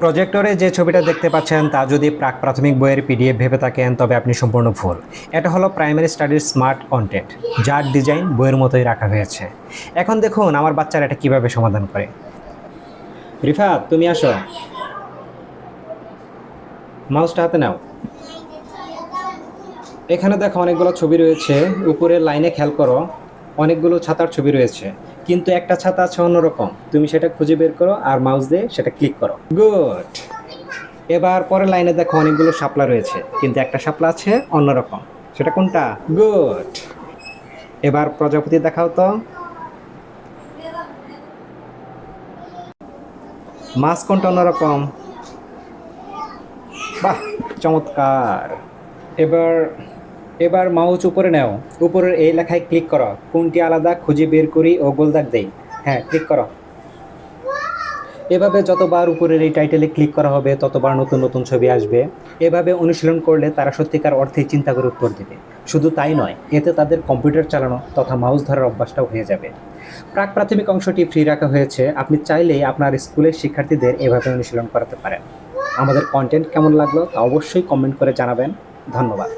প্রজেক্টরে যে ছবিটা দেখতে পাচ্ছেন তা যদি প্রাক প্রাথমিক বইয়ের পিডিএফ ভেবে থাকেন তবে আপনি সম্পূর্ণ ভুল। এটা হলো প্রাইমারি স্টাডির স্মার্ট কন্টেন্ট, যার ডিজাইন বইয়ের মতোই রাখা হয়েছে। এখন দেখুন আমার বাচ্চারা এটা কিভাবে সমাধান করে। রিফাত, তুমি আসো, মাউসটা হাতে নাও। এখানে দেখো অনেকগুলো ছবি রয়েছে, উপরের লাইনে খেয়াল করো, অনেকগুলো ছাতার ছবি রয়েছে, কিন্তু একটা ছাতা আছে অন্যরকম। তুমি সেটা খুঁজে বের করো আর মাউস দিয়ে সেটা ক্লিক করো। গুড। এবার পরের লাইনে দেখো অনেকগুলো শাপলা রয়েছে, কিন্তু একটা শাপলা আছে অন্যরকম, সেটা কোনটা? গুড। এবার প্রজাপতি দেখাও তো। মাছ কোনটা অন্যরকম? বাহ, চমৎকার। এবার এবার মাউস উপরে নাও, উপরের এই লেখায় ক্লিক করো, কোনটি আলাদা খুঁজে বের করি ও গোল দাগ দেই। হ্যাঁ, ক্লিক করো। এভাবে যতবার উপরের এই টাইটেলে ক্লিক করা হবে ততবার নতুন নতুন ছবি আসবে। এভাবে অনুশীলন করলে তারা সত্যিকার অর্থেই চিন্তা করে উত্তর দেবে। শুধু তাই নয়, এতে তাদের কম্পিউটার চালানো তথা মাউস ধরার অভ্যাসটাও হয়ে যাবে। প্রাক প্রাথমিক অংশটি ফ্রি রাখা হয়েছে, আপনি চাইলেই আপনার স্কুলের শিক্ষার্থীদের এভাবে অনুশীলন করাতে পারেন। আমাদের কন্টেন্ট কেমন লাগলো তা অবশ্যই কমেন্ট করে জানাবেন। ধন্যবাদ।